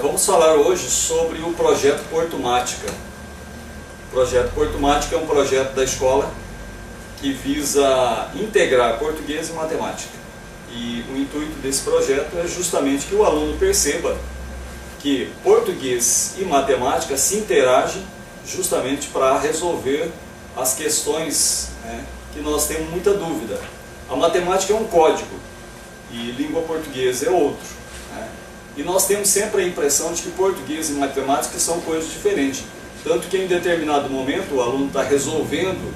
Vamos falar hoje sobre o projeto Portumática. O projeto Portumática é um projeto da escola que visa integrar português e matemática. E o intuito desse projeto é justamente que o aluno perceba que português e matemática se interagem justamente para resolver as questões, que nós temos muita dúvida. A matemática é um código e língua portuguesa é outro. E nós temos sempre a impressão de que português e matemática são coisas diferentes. Tanto que em determinado momento o aluno está resolvendo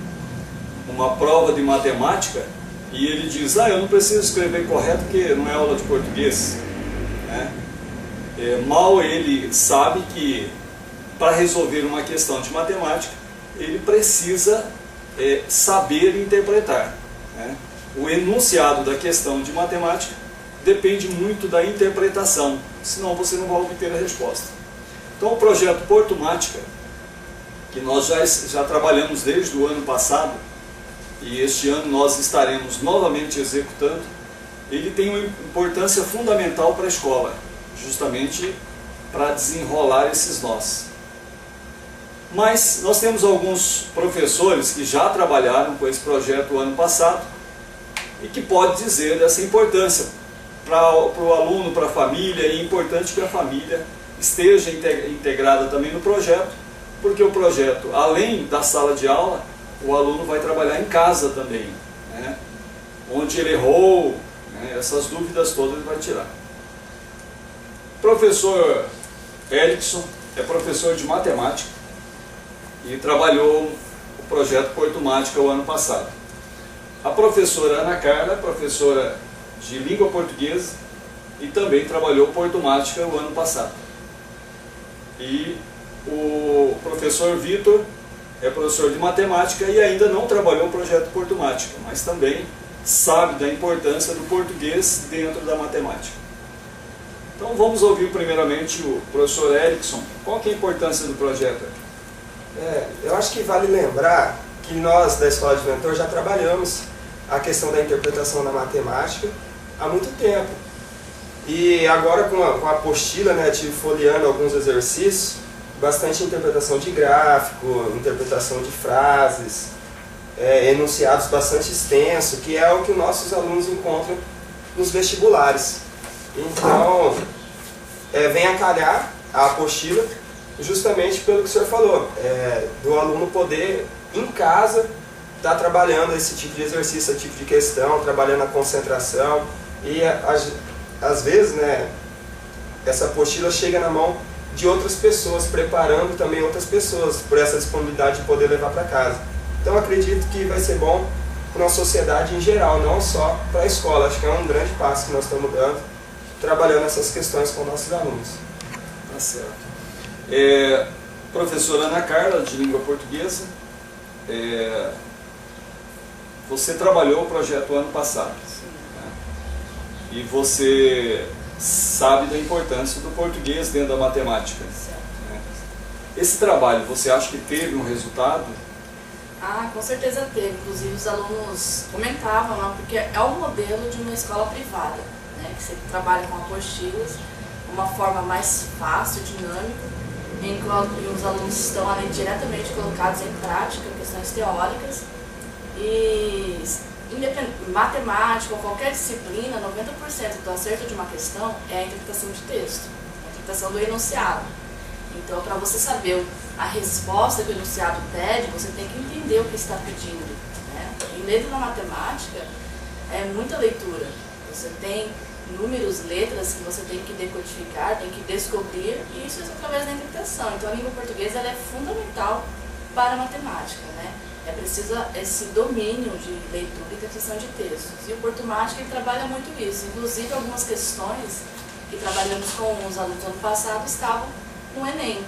uma prova de matemática e ele diz: eu não preciso escrever correto porque não é aula de português. Mal ele sabe que para resolver uma questão de matemática ele precisa saber interpretar. O enunciado da questão de matemática depende muito da interpretação, senão você não vai obter a resposta. Então o projeto Portumática, que nós já trabalhamos desde o ano passado, e este ano nós estaremos novamente executando, ele tem uma importância fundamental para a escola, justamente para desenrolar esses nós. Mas nós temos alguns professores que já trabalharam com esse projeto o ano passado, e que pode dizer dessa importância para o aluno, para a família. E é importante que a família esteja integrada também no projeto, porque o projeto, além da sala de aula, o aluno vai trabalhar em casa também, onde ele errou, essas dúvidas todas ele vai tirar. O professor Erickson é professor de matemática e trabalhou o projeto Portumática o ano passado. A professora Ana Carla é professora de língua portuguesa e também trabalhou Portumática o ano passado. E o professor Vitor é professor de matemática e ainda não trabalhou o projeto Portumática, mas também sabe da importância do português dentro da matemática. Então vamos ouvir primeiramente o professor Erickson. Qual que é a importância do projeto? Eu acho que vale lembrar que nós da Escola de Inventor já trabalhamos a questão da interpretação da matemática há muito tempo. E agora com a apostila, tive folheando alguns exercícios, bastante interpretação de gráfico, interpretação de frases, enunciados bastante extenso, que é o que nossos alunos encontram nos vestibulares. Então, vem a calhar a apostila justamente pelo que o senhor falou, do aluno poder, em casa, estar trabalhando esse tipo de exercício, esse tipo de questão, trabalhando a concentração. E às vezes, essa apostila chega na mão de outras pessoas, preparando também outras pessoas por essa disponibilidade de poder levar para casa. Então acredito que vai ser bom para a sociedade em geral, não só para a escola. Acho que é um grande passo que nós estamos dando, trabalhando essas questões com nossos alunos. Tá certo. Professora Ana Carla, de língua portuguesa, você trabalhou o projeto ano passado. E você sabe da importância do português dentro da matemática. Esse trabalho, você acha que teve um resultado? Com certeza teve. Inclusive os alunos comentavam, porque é o modelo de uma escola privada, que você trabalha com apostilas, uma forma mais fácil, dinâmica, em que os alunos estão ali diretamente colocados em prática, questões teóricas. E matemática ou qualquer disciplina, 90% do acerto de uma questão é a interpretação de texto, a interpretação do enunciado. Então, para você saber a resposta que o enunciado pede, você tem que entender o que está pedindo. E dentro da matemática, é muita leitura. Você tem números, letras que você tem que decodificar, tem que descobrir, e isso é através da interpretação. Então, a língua portuguesa ela é fundamental para a matemática. É preciso esse domínio de leitura e interpretação de textos. E o Portumática ele trabalha muito isso. Inclusive, algumas questões que trabalhamos com os alunos do ano passado estavam no Enem.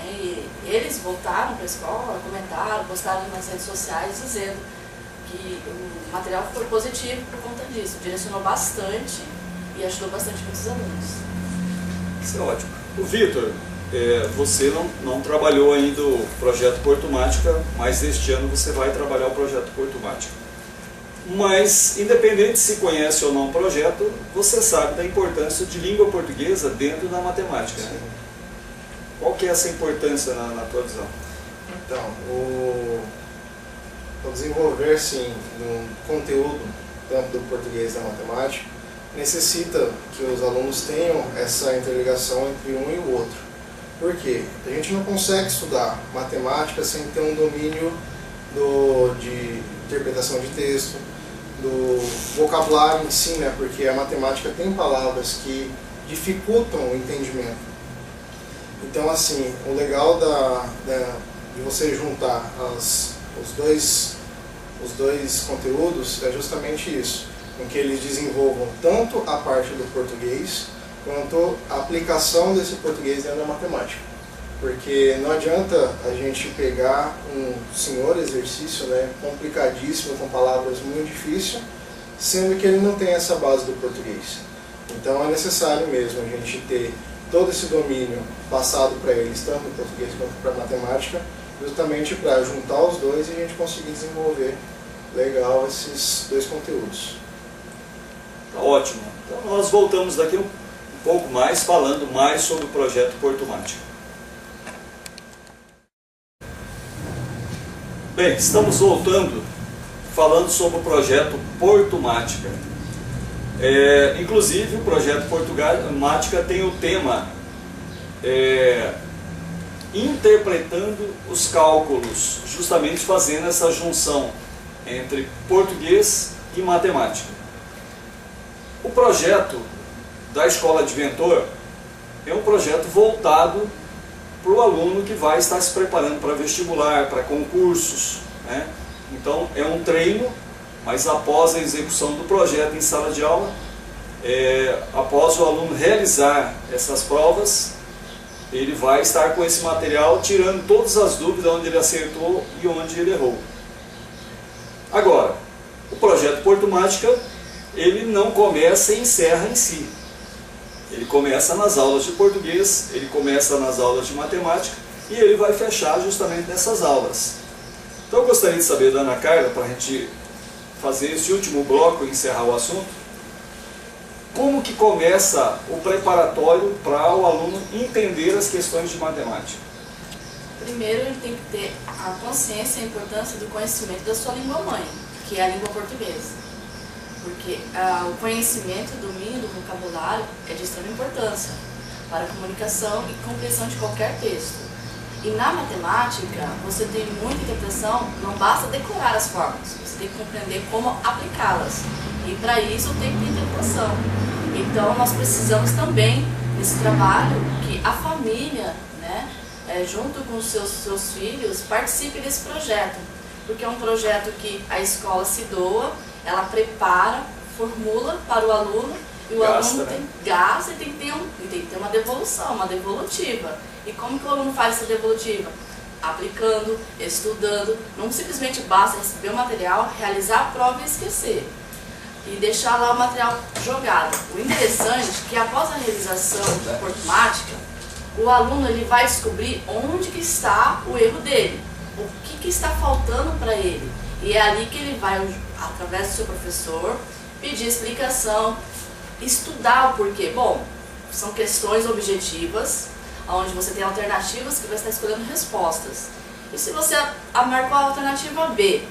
E eles voltaram para a escola, comentaram, postaram nas redes sociais, dizendo que o material foi positivo por conta disso. Direcionou bastante e ajudou bastante muitos alunos. Isso é ótimo. O Vitor, você não trabalhou ainda o projeto Portumática, mas este ano você vai trabalhar o projeto Portumática. Mas, independente se conhece ou não o projeto, você sabe da importância de língua portuguesa dentro da matemática, né? Qual que é essa importância na tua visão? Então, o desenvolver, sim, um conteúdo, tanto do português e da matemática, necessita que os alunos tenham essa interligação entre um e o outro. Por quê? A gente não consegue estudar matemática sem ter um domínio de interpretação de texto, do vocabulário em si, né? Porque a matemática tem palavras que dificultam o entendimento. Então, assim, o legal de você juntar os dois conteúdos é justamente isso, em que eles desenvolvam tanto a parte do português quanto a aplicação desse português dentro da matemática. Porque não adianta a gente pegar um senhor exercício, né, complicadíssimo, com palavras muito difíceis, sendo que ele não tem essa base do português. Então é necessário mesmo a gente ter todo esse domínio passado para eles, tanto no português quanto para a matemática, justamente para juntar os dois e a gente conseguir desenvolver legal esses dois conteúdos. Tá ótimo. Então nós voltamos daqui um pouco mais, falando mais sobre o projeto Portumática. Bem, estamos voltando, falando sobre o projeto Portumática. Inclusive, o projeto Portumática tem o tema interpretando os cálculos, justamente fazendo essa junção entre português e matemática. O projeto da Escola Adventor é um projeto voltado para o aluno que vai estar se preparando para vestibular, para concursos, né? Então é um treino, mas após a execução do projeto em sala de aula, após o aluno realizar essas provas, ele vai estar com esse material tirando todas as dúvidas onde ele acertou e onde ele errou. Agora, o projeto Portumática, ele não começa e encerra em si. Ele começa nas aulas de português, ele começa nas aulas de matemática e ele vai fechar justamente nessas aulas. Então eu gostaria de saber da Ana Carla, para a gente fazer esse último bloco e encerrar o assunto, como que começa o preparatório para o aluno entender as questões de matemática? Primeiro, ele tem que ter a consciência e a importância do conhecimento da sua língua mãe, que é a língua portuguesa. Porque o conhecimento e o domínio do vocabulário é de extrema importância para a comunicação e compreensão de qualquer texto. E na matemática, você tem muita interpretação, não basta decorar as fórmulas, você tem que compreender como aplicá-las. E para isso tem que ter interpretação. Então nós precisamos também, nesse trabalho, que a família, né, junto com os seus filhos, participe desse projeto. Porque é um projeto que a escola se doa, ela prepara, formula para o aluno, e o aluno gasta e tem que ter uma devolução, uma devolutiva. E como que o aluno faz essa devolutiva? Aplicando, estudando, não simplesmente basta receber o material, realizar a prova e esquecer. E deixar lá o material jogado. O interessante é que após a realização da Portumática, o aluno ele vai descobrir onde que está o erro dele, o que está faltando para ele. E é ali que ele vai, através do seu professor, pedir explicação, estudar o porquê. Bom, são questões objetivas, onde você tem alternativas que vai estar escolhendo respostas. E se você marcou a alternativa B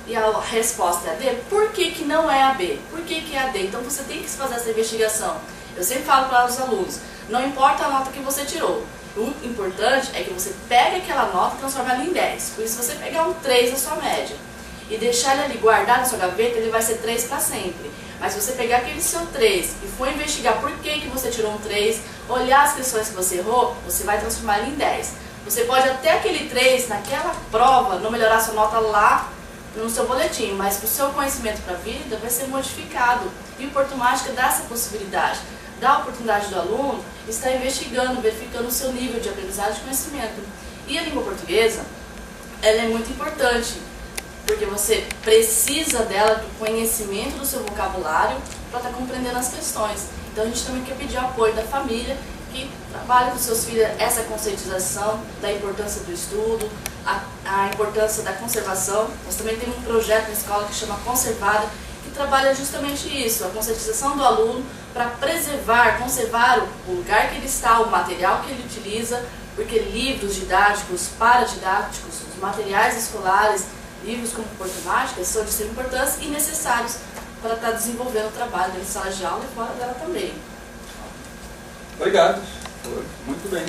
e a resposta é a D, por que que não é a B? Por que que é a D? Então você tem que fazer essa investigação. Eu sempre falo para os alunos, não importa a nota que você tirou, o importante é que você pegue aquela nota e transforme ela em 10. Por isso, se você pegar um 3 na sua média e deixar ele ali guardado na sua gaveta, ele vai ser 3 para sempre. Mas se você pegar aquele seu 3 e for investigar por que que você tirou um 3, olhar as questões que você errou, você vai transformar ele em 10. Você pode até aquele 3, naquela prova, não melhorar sua nota lá no seu boletim, mas para o seu conhecimento para a vida vai ser modificado. E o Portumática dá essa possibilidade, dá a oportunidade do aluno estar investigando, verificando o seu nível de aprendizagem e conhecimento. E a língua portuguesa, ela é muito importante, porque você precisa dela, do conhecimento do seu vocabulário, para estar compreendendo as questões. Então a gente também quer pedir o apoio da família que trabalhe com seus filhos essa conscientização da importância do estudo, a importância da conservação. Nós também temos um projeto na escola que chama Conservada, que trabalha justamente isso, a conscientização do aluno para preservar, conservar o lugar que ele está, o material que ele utiliza, porque livros didáticos, paradidáticos, os materiais escolares, livros como Portumática são de extrema importância e necessários para estar desenvolvendo o trabalho dentro de sala de aula e fora dela também. Obrigado, muito bem.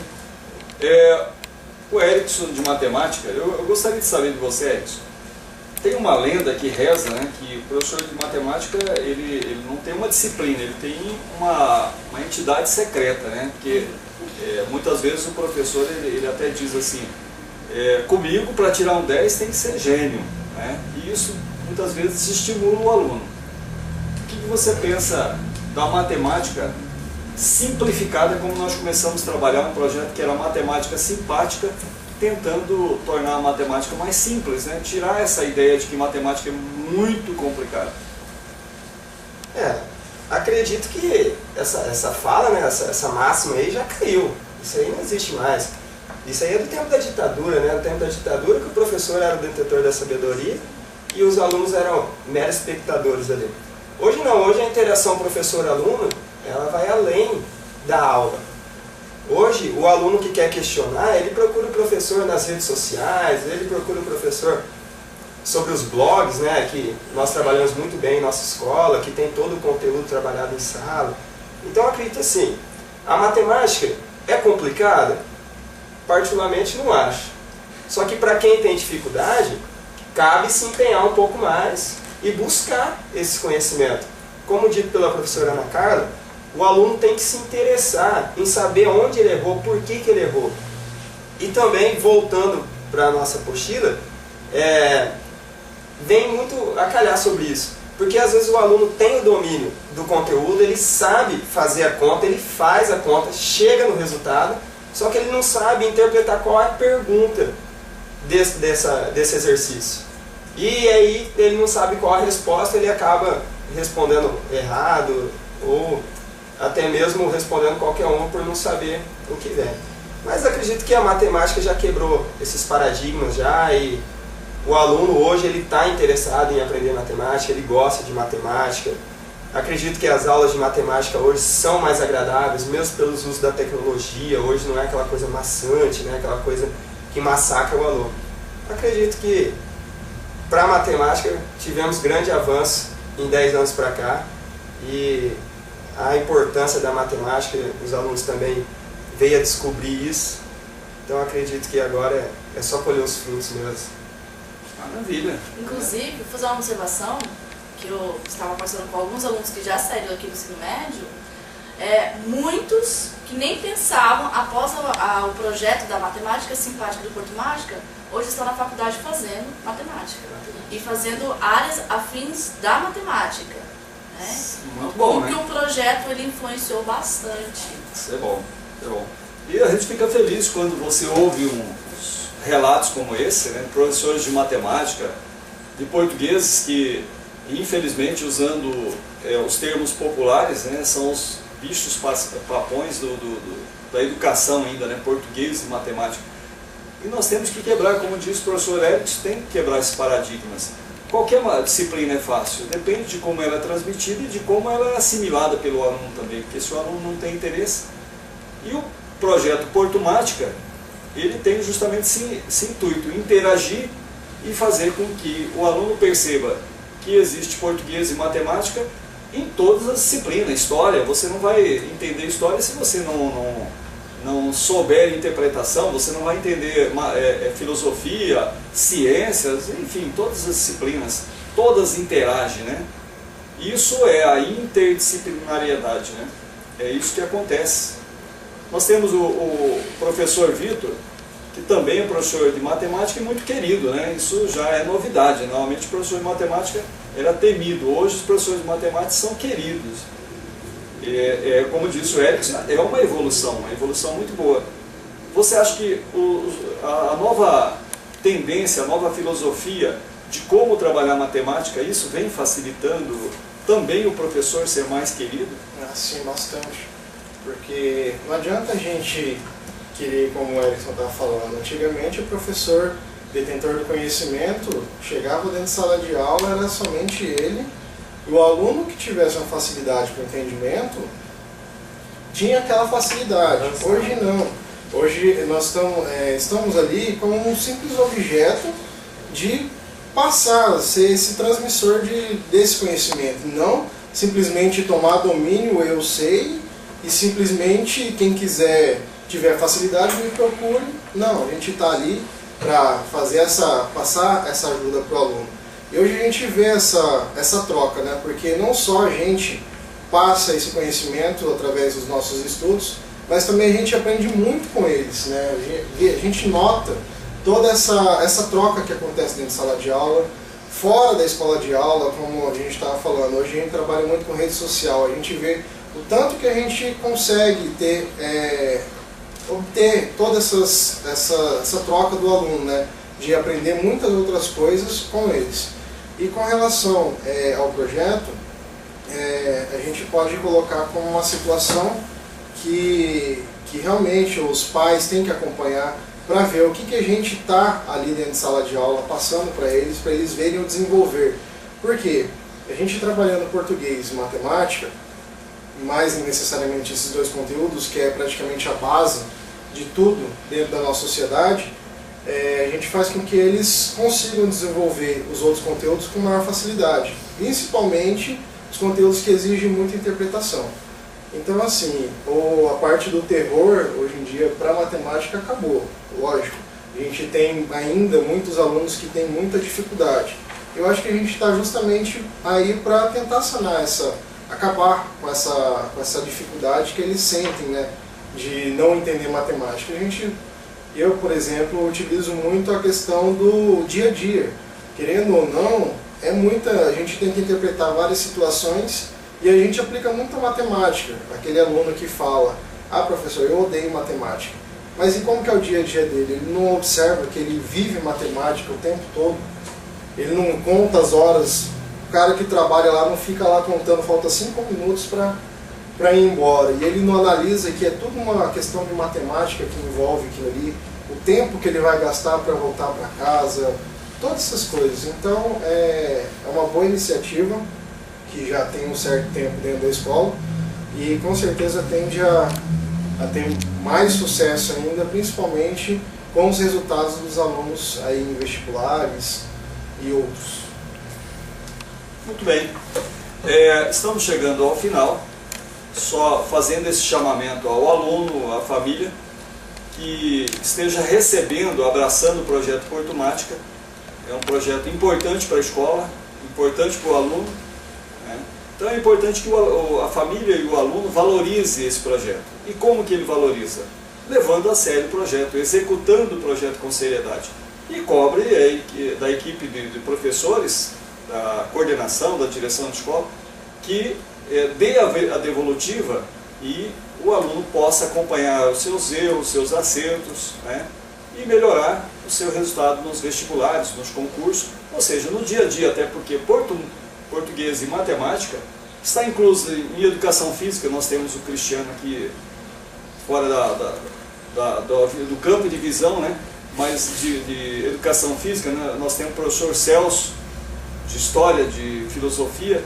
O Erickson de matemática, eu gostaria de saber de você, Erickson. Tem uma lenda que reza, né, que o professor de matemática ele não tem uma disciplina, ele tem uma entidade secreta, né, porque muitas vezes o professor ele até diz assim, comigo para tirar um 10 tem que ser gênio, né, e isso muitas vezes estimula o aluno. O que você pensa da matemática simplificada, como nós começamos a trabalhar um projeto que era matemática simpática, tentando tornar a matemática mais simples, né? Tirar essa ideia de que matemática é muito complicada. Acredito que essa fala, né, essa máxima aí já caiu. Isso aí não existe mais. Isso aí é do tempo da ditadura, né? Do tempo da ditadura que o professor era o detentor da sabedoria e os alunos eram meros espectadores ali. Hoje não, hoje a interação professor-aluno, ela vai além da aula. Hoje, o aluno que quer questionar, ele procura o professor nas redes sociais, ele procura o professor sobre os blogs, né, que nós trabalhamos muito bem em nossa escola, que tem todo o conteúdo trabalhado em sala. Então, eu acredito assim, a matemática é complicada? Particularmente não acho. Só que para quem tem dificuldade, cabe se empenhar um pouco mais e buscar esse conhecimento. Como dito pela professora Ana Carla, o aluno tem que se interessar em saber onde ele errou, por que ele errou. E também, voltando para a nossa apostila, vem muito a calhar sobre isso. Porque às vezes o aluno tem o domínio do conteúdo, ele sabe fazer a conta, ele faz a conta, chega no resultado, só que ele não sabe interpretar qual é a pergunta desse exercício. E aí ele não sabe qual a resposta, ele acaba respondendo errado, ou até mesmo respondendo qualquer um por não saber o que vem. Mas acredito que a matemática já quebrou esses paradigmas já, e o aluno hoje ele está interessado em aprender matemática, ele gosta de matemática. Acredito que as aulas de matemática hoje são mais agradáveis, mesmo pelos usos da tecnologia. Hoje não é aquela coisa maçante, né? Aquela coisa que massacra o aluno. Acredito que para a matemática tivemos grande avanço em 10 anos para cá, e a importância da matemática, os alunos também veio a descobrir isso. Então acredito que agora é só colher os frutos mesmo. Maravilha. Inclusive, vou fazer uma observação, que eu estava conversando com alguns alunos que já saíram aqui do ensino médio, muitos que nem pensavam, após o projeto da matemática simpática do Portumática, hoje estão na faculdade fazendo matemática e fazendo áreas afins da matemática. Muito bom, porque né? o projeto ele influenciou bastante. Isso é bom, é bom. E a gente fica feliz quando você ouve uns relatos como esse, né? Professores de matemática, de portugueses que, infelizmente, usando os termos populares, né, são os bichos papões da educação ainda, né? Português e matemática. E nós temos que quebrar, como disse o professor Erickson, tem que quebrar esses paradigmas. Qualquer disciplina é fácil, depende de como ela é transmitida e de como ela é assimilada pelo aluno também, porque se o aluno não tem interesse. E o projeto Portumática, ele tem justamente esse intuito, interagir e fazer com que o aluno perceba que existe português e matemática em todas as disciplinas. História, você não vai entender história se você não souber interpretação, você não vai entender filosofia, ciências, enfim, todas as disciplinas, todas interagem, né? Isso é a interdisciplinariedade, né? É isso que acontece. Nós temos o professor Vitor, que também é professor de matemática e muito querido, né? Isso já é novidade. Normalmente o professor de matemática era temido, hoje os professores de matemática são queridos. Como disse o Erickson, é uma evolução muito boa. Você acha que a nova tendência, a nova filosofia de como trabalhar matemática, isso vem facilitando também o professor ser mais querido? Sim, bastante. porque não adianta a gente querer, como o Erickson estava falando, antigamente o professor detentor do conhecimento chegava dentro de sala de aula, era somente ele, e o aluno que tivesse uma facilidade para o entendimento tinha aquela facilidade. Hoje não. Hoje nós estamos ali como um simples objeto de passar, ser esse transmissor desse conhecimento, não simplesmente tomar domínio, eu sei, e simplesmente quem quiser, tiver facilidade, me procure. Não, a gente está ali para passar essa ajuda para o aluno. E hoje a gente vê essa troca, né? Porque não só a gente passa esse conhecimento através dos nossos estudos, mas também a gente aprende muito com eles, né? A gente nota toda essa troca que acontece dentro de sala de aula, fora da escola de aula, como a gente estava falando. Hoje a gente trabalha muito com rede social, a gente vê o tanto que a gente consegue obter toda essa troca do aluno, né? De aprender muitas outras coisas com eles. E com relação ao projeto, a gente pode colocar como uma situação que realmente os pais têm que acompanhar para ver o que a gente está ali dentro de sala de aula passando para eles verem o desenvolver. Por quê? A gente trabalhando português e matemática, mais necessariamente esses dois conteúdos, que é praticamente a base de tudo dentro da nossa sociedade, a gente faz com que eles consigam desenvolver os outros conteúdos com maior facilidade, principalmente os conteúdos que exigem muita interpretação. Então, assim, a parte do terror, hoje em dia, para a matemática acabou, lógico. A gente tem ainda muitos alunos que têm muita dificuldade. Eu acho que a gente está justamente aí para tentar sanar acabar com essa dificuldade que eles sentem, né, de não entender matemática. Eu, por exemplo, utilizo muito a questão do dia a dia. Querendo ou não, a gente tem que interpretar várias situações e a gente aplica muita matemática. Aquele aluno que fala, professor, eu odeio matemática. Mas e como que é o dia a dia dele? Ele não observa que ele vive matemática o tempo todo. Ele não conta as horas. O cara que trabalha lá não fica lá contando, falta 5 minutos para ir embora. E ele não analisa que é tudo uma questão de matemática que envolve aquilo ali. O tempo que ele vai gastar para voltar para casa, todas essas coisas. Então é uma boa iniciativa que já tem um certo tempo dentro da escola e com certeza tende a ter mais sucesso ainda, principalmente com os resultados dos alunos aí em vestibulares e outros. Muito bem. Estamos chegando ao final, só fazendo esse chamamento ao aluno, à família, que esteja recebendo, abraçando o projeto Portumática. É um projeto importante para a escola, importante para o aluno, né? Então é importante que a família e o aluno valorize esse projeto. E como que ele valoriza? Levando a sério o projeto, executando o projeto com seriedade. E cobre da equipe de professores, da coordenação, da direção da escola, que dê a devolutiva e o aluno possa acompanhar os seus erros, os seus acertos, né? E melhorar o seu resultado nos vestibulares, nos concursos, ou seja, no dia a dia, até porque português e matemática está incluso em educação física. Nós temos o Cristiano aqui fora do campo de visão, né? Mas de educação física, né? Nós temos o professor Celso, de História, de Filosofia,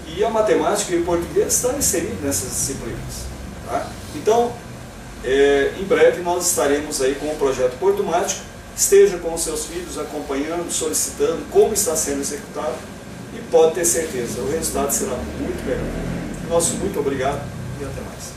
e a matemática e o português estão inseridos nessas disciplinas. Tá? Então, em breve nós estaremos aí com o projeto Portumática. Esteja com os seus filhos acompanhando, solicitando como está sendo executado e pode ter certeza, o resultado será muito melhor. Nosso muito obrigado e até mais.